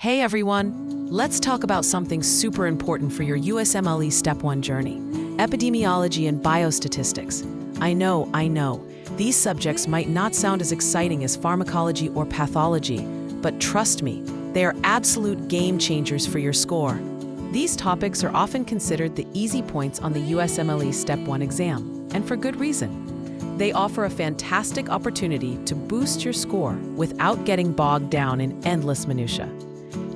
Hey everyone, let's talk about something super important for your USMLE Step 1 journey, epidemiology and biostatistics. I know, these subjects might not sound as exciting as pharmacology or pathology, but trust me, they are absolute game changers for your score. These topics are often considered the easy points on the USMLE Step 1 exam, and for good reason. They offer a fantastic opportunity to boost your score without getting bogged down in endless minutiae.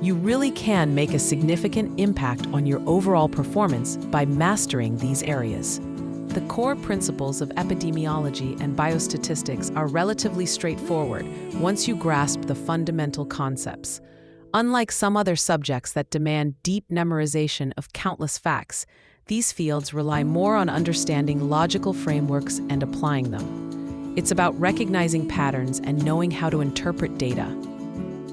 You really can make a significant impact on your overall performance by mastering these areas. The core principles of epidemiology and biostatistics are relatively straightforward once you grasp the fundamental concepts. Unlike some other subjects that demand deep memorization of countless facts, these fields rely more on understanding logical frameworks and applying them. It's about recognizing patterns and knowing how to interpret data.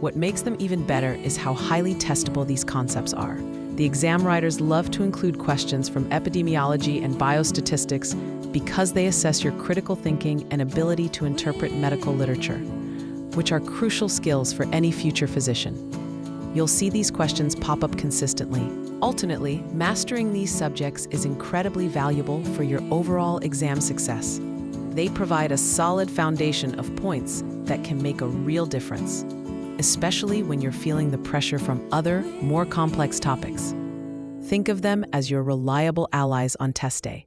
What makes them even better is how highly testable these concepts are. The exam writers love to include questions from epidemiology and biostatistics because they assess your critical thinking and ability to interpret medical literature, which are crucial skills for any future physician. You'll see these questions pop up consistently. Ultimately, mastering these subjects is incredibly valuable for your overall exam success. They provide a solid foundation of points that can make a real difference, especially when you're feeling the pressure from other, more complex topics. Think of them as your reliable allies on test day.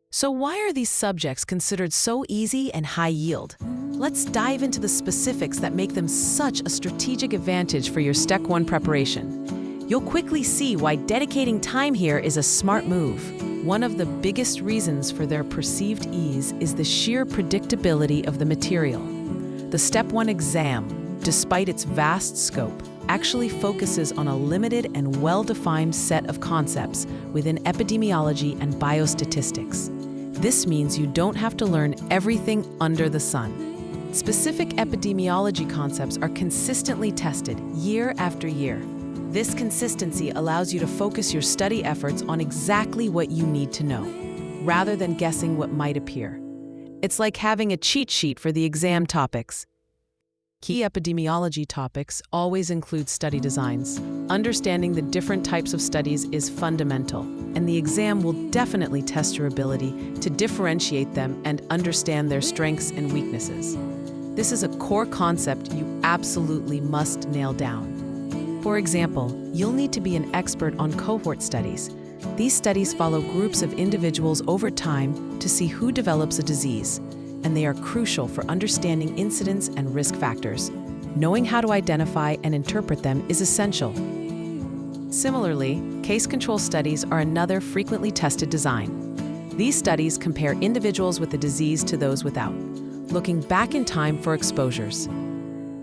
So why are these subjects considered so easy and high yield? Let's dive into the specifics that make them such a strategic advantage for your Step 1 preparation. You'll quickly see why dedicating time here is a smart move. One of the biggest reasons for their perceived ease is the sheer predictability of the material. The Step 1 exam, despite its vast scope, actually focuses on a limited and well-defined set of concepts within epidemiology and biostatistics. This means you don't have to learn everything under the sun. Specific epidemiology concepts are consistently tested year after year. This consistency allows you to focus your study efforts on exactly what you need to know, rather than guessing what might appear. It's like having a cheat sheet for the exam topics. Key epidemiology topics always include study designs. Understanding the different types of studies is fundamental, and the exam will definitely test your ability to differentiate them and understand their strengths and weaknesses. This is a core concept you absolutely must nail down. For example, you'll need to be an expert on cohort studies. These studies follow groups of individuals over time to see who develops a disease, and they are crucial for understanding incidence and risk factors. Knowing how to identify and interpret them is essential. Similarly, case control studies are another frequently tested design. These studies compare individuals with the disease to those without, looking back in time for exposures.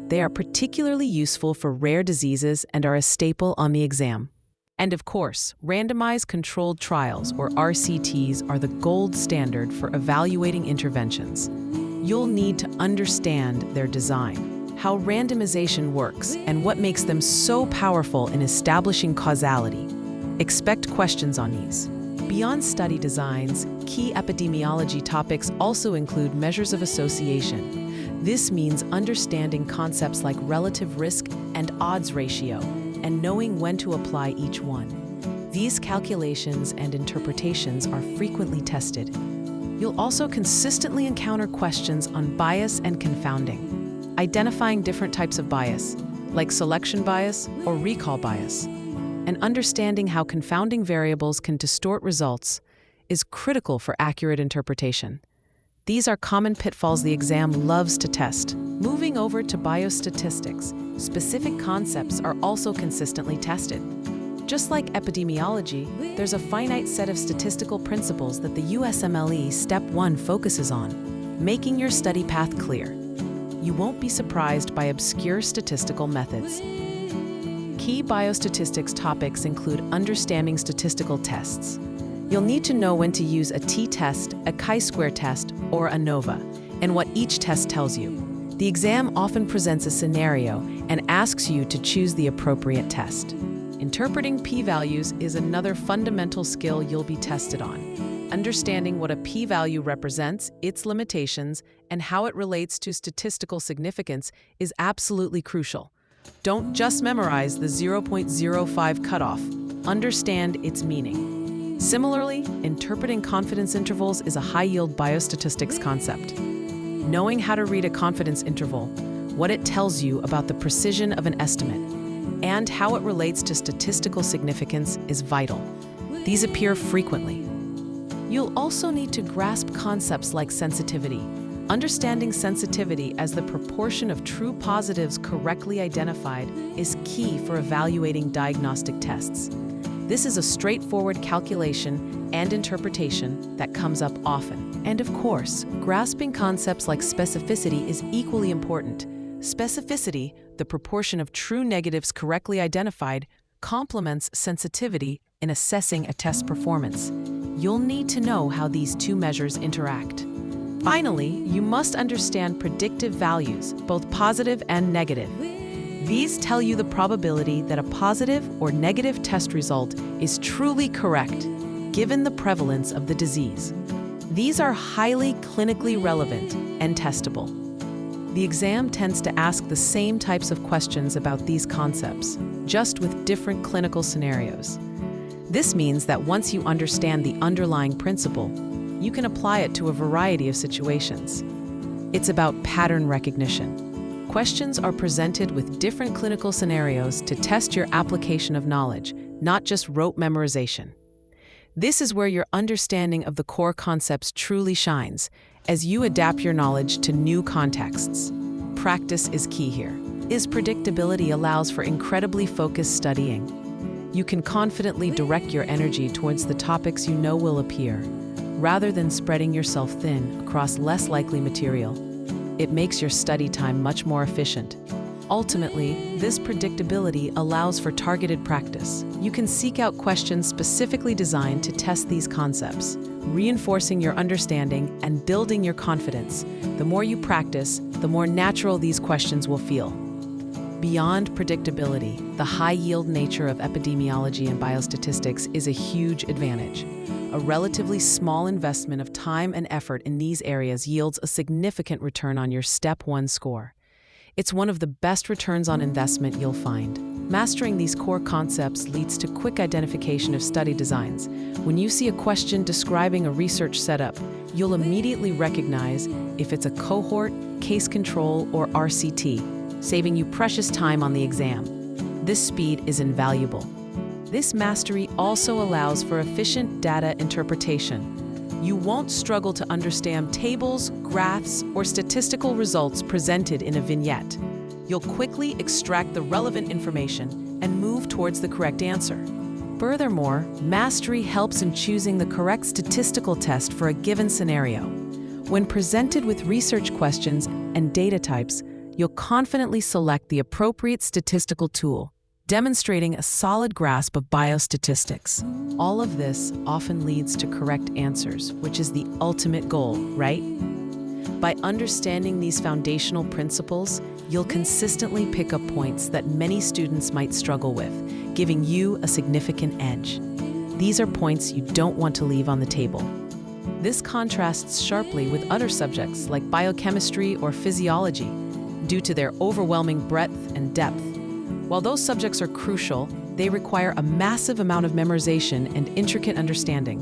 They are particularly useful for rare diseases and are a staple on the exam. And of course, randomized controlled trials, or RCTs, are the gold standard for evaluating interventions. You'll need to understand their design, how randomization works, and what makes them so powerful in establishing causality. Expect questions on these. Beyond study designs, key epidemiology topics also include measures of association. This means understanding concepts like relative risk and odds ratio, and knowing when to apply each one. These calculations and interpretations are frequently tested. You'll also consistently encounter questions on bias and confounding, identifying different types of bias, like selection bias or recall bias, and understanding how confounding variables can distort results is critical for accurate interpretation. These are common pitfalls the exam loves to test. Moving over to biostatistics, specific concepts are also consistently tested. Just like epidemiology, there's a finite set of statistical principles that the USMLE Step 1 focuses on, making your study path clear. You won't be surprised by obscure statistical methods. Key biostatistics topics include understanding statistical tests. You'll need to know when to use a t-test, a chi-square test, or ANOVA, and what each test tells you. The exam often presents a scenario and asks you to choose the appropriate test. Interpreting p-values is another fundamental skill you'll be tested on. Understanding what a p-value represents, its limitations, and how it relates to statistical significance is absolutely crucial. Don't just memorize the 0.05 cutoff. Understand its meaning. Similarly, interpreting confidence intervals is a high-yield biostatistics concept. Knowing how to read a confidence interval, what it tells you about the precision of an estimate, and how it relates to statistical significance is vital. These appear frequently. You'll also need to grasp concepts like sensitivity. Understanding sensitivity as the proportion of true positives correctly identified is key for evaluating diagnostic tests. This is a straightforward calculation and interpretation that comes up often. And of course, grasping concepts like specificity is equally important. Specificity, the proportion of true negatives correctly identified, complements sensitivity in assessing a test performance. You'll need to know how these two measures interact. Finally, you must understand predictive values, both positive and negative. These tell you the probability that a positive or negative test result is truly correct, given the prevalence of the disease. These are highly clinically relevant and testable. The exam tends to ask the same types of questions about these concepts, just with different clinical scenarios. This means that once you understand the underlying principle, you can apply it to a variety of situations. It's about pattern recognition. Questions are presented with different clinical scenarios to test your application of knowledge, not just rote memorization. This is where your understanding of the core concepts truly shines, as you adapt your knowledge to new contexts. Practice is key here. Predictability allows for incredibly focused studying. You can confidently direct your energy towards the topics you know will appear, rather than spreading yourself thin across less likely material. It makes your study time much more efficient. Ultimately, this predictability allows for targeted practice. You can seek out questions specifically designed to test these concepts, reinforcing your understanding and building your confidence. The more you practice, the more natural these questions will feel. Beyond predictability, the high-yield nature of epidemiology and biostatistics is a huge advantage. A relatively small investment of time and effort in these areas yields a significant return on your Step 1 score. It's one of the best returns on investment you'll find. Mastering these core concepts leads to quick identification of study designs. When you see a question describing a research setup, you'll immediately recognize if it's a cohort, case control, or RCT, saving you precious time on the exam. This speed is invaluable. This mastery also allows for efficient data interpretation. You won't struggle to understand tables, graphs, or statistical results presented in a vignette. You'll quickly extract the relevant information and move towards the correct answer. Furthermore, mastery helps in choosing the correct statistical test for a given scenario. When presented with research questions and data types, you'll confidently select the appropriate statistical tool, demonstrating a solid grasp of biostatistics. All of this often leads to correct answers, which is the ultimate goal, right? By understanding these foundational principles, you'll consistently pick up points that many students might struggle with, giving you a significant edge. These are points you don't want to leave on the table. This contrasts sharply with other subjects like biochemistry or physiology, due to their overwhelming breadth and depth. While those subjects are crucial, they require a massive amount of memorization and intricate understanding.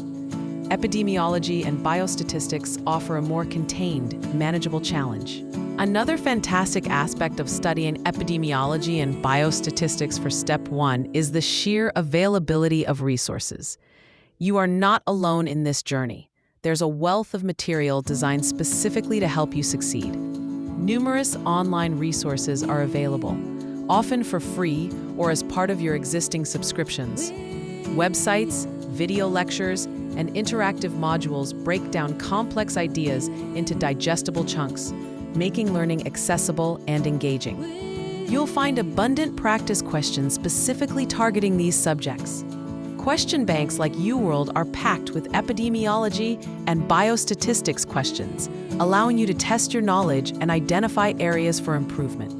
Epidemiology and biostatistics offer a more contained, manageable challenge. Another fantastic aspect of studying epidemiology and biostatistics for Step 1 is the sheer availability of resources. You are not alone in this journey. There's a wealth of material designed specifically to help you succeed. Numerous online resources are available, often for free or as part of your existing subscriptions. Websites, video lectures, and interactive modules break down complex ideas into digestible chunks, making learning accessible and engaging. You'll find abundant practice questions specifically targeting these subjects. Question banks like UWorld are packed with epidemiology and biostatistics questions, allowing you to test your knowledge and identify areas for improvement.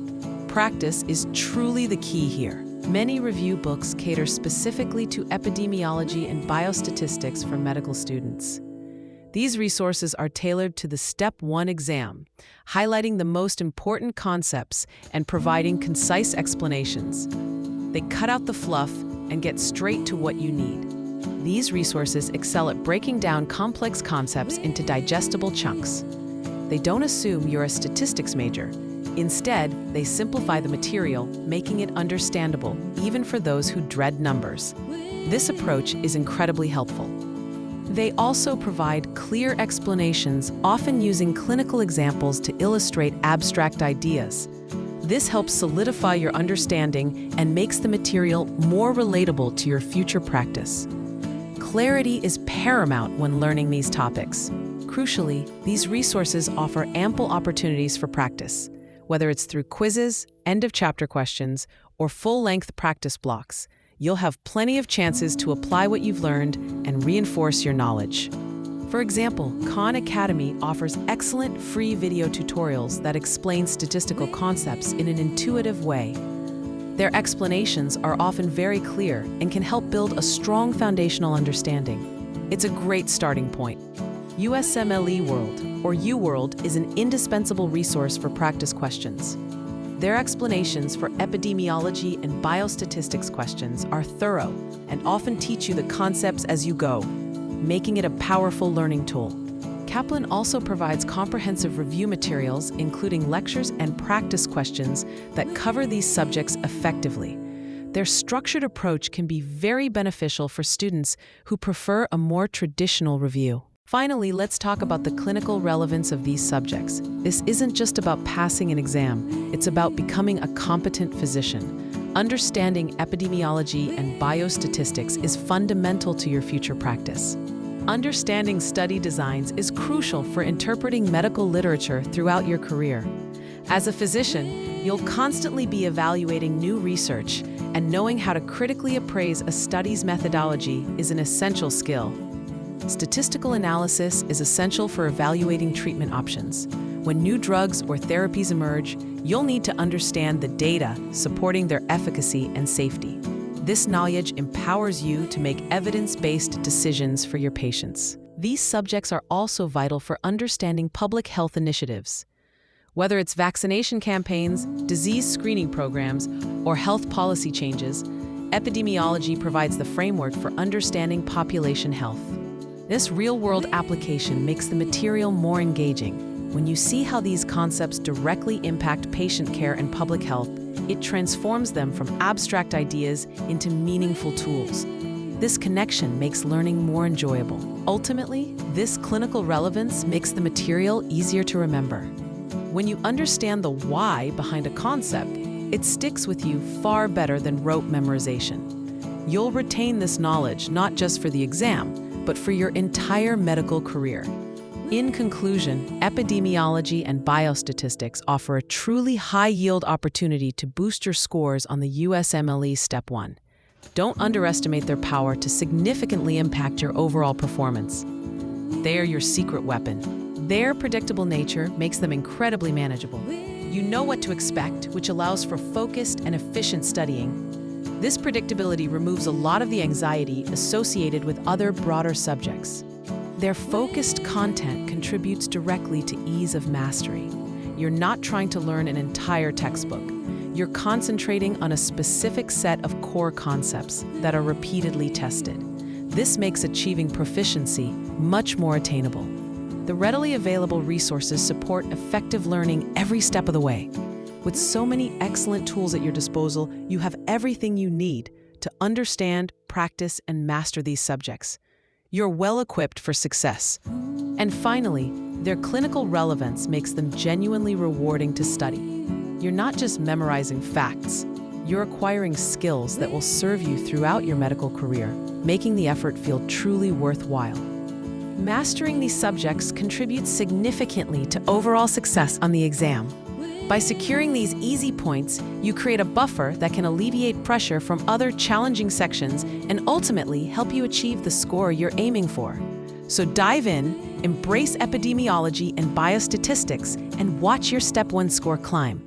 Practice is truly the key here. Many review books cater specifically to epidemiology and biostatistics for medical students. These resources are tailored to the Step 1 exam, highlighting the most important concepts and providing concise explanations. They cut out the fluff and get straight to what you need. These resources excel at breaking down complex concepts into digestible chunks. They don't assume you're a statistics major. Instead, they simplify the material, making it understandable, even for those who dread numbers. This approach is incredibly helpful. They also provide clear explanations, often using clinical examples to illustrate abstract ideas. This helps solidify your understanding and makes the material more relatable to your future practice. Clarity is paramount when learning these topics. Crucially, these resources offer ample opportunities for practice, whether it's through quizzes, end-of-chapter questions, or full-length practice blocks. You'll have plenty of chances to apply what you've learned and reinforce your knowledge. For example, Khan Academy offers excellent free video tutorials that explain statistical concepts in an intuitive way. Their explanations are often very clear and can help build a strong foundational understanding. It's a great starting point. USMLE World, or UWorld, is an indispensable resource for practice questions. Their explanations for epidemiology and biostatistics questions are thorough and often teach you the concepts as you go, making it a powerful learning tool. Kaplan also provides comprehensive review materials, including lectures and practice questions that cover these subjects effectively. Their structured approach can be very beneficial for students who prefer a more traditional review. Finally, let's talk about the clinical relevance of these subjects. This isn't just about passing an exam, it's about becoming a competent physician. Understanding epidemiology and biostatistics is fundamental to your future practice. Understanding study designs is crucial for interpreting medical literature throughout your career. As a physician, you'll constantly be evaluating new research, and knowing how to critically appraise a study's methodology is an essential skill. Statistical analysis is essential for evaluating treatment options. When new drugs or therapies emerge, you'll need to understand the data supporting their efficacy and safety. This knowledge empowers you to make evidence-based decisions for your patients. These subjects are also vital for understanding public health initiatives. Whether it's vaccination campaigns, disease screening programs, or health policy changes, epidemiology provides the framework for understanding population health. This real-world application makes the material more engaging. When you see how these concepts directly impact patient care and public health, it transforms them from abstract ideas into meaningful tools. This connection makes learning more enjoyable. Ultimately, this clinical relevance makes the material easier to remember. When you understand the why behind a concept, it sticks with you far better than rote memorization. You'll retain this knowledge not just for the exam, but for your entire medical career. In conclusion, epidemiology and biostatistics offer a truly high-yield opportunity to boost your scores on the USMLE Step 1. Don't underestimate their power to significantly impact your overall performance. They are your secret weapon. Their predictable nature makes them incredibly manageable. You know what to expect, which allows for focused and efficient studying. This predictability removes a lot of the anxiety associated with other broader subjects. Their focused content contributes directly to ease of mastery. You're not trying to learn an entire textbook. You're concentrating on a specific set of core concepts that are repeatedly tested. This makes achieving proficiency much more attainable. The readily available resources support effective learning every step of the way. With so many excellent tools at your disposal, you have everything you need to understand, practice, and master these subjects. You're well equipped for success. And finally, their clinical relevance makes them genuinely rewarding to study. You're not just memorizing facts, you're acquiring skills that will serve you throughout your medical career, making the effort feel truly worthwhile. Mastering these subjects contributes significantly to overall success on the exam. By securing these easy points, you create a buffer that can alleviate pressure from other challenging sections and ultimately help you achieve the score you're aiming for. So dive in, embrace epidemiology and biostatistics, and watch your Step 1 score climb.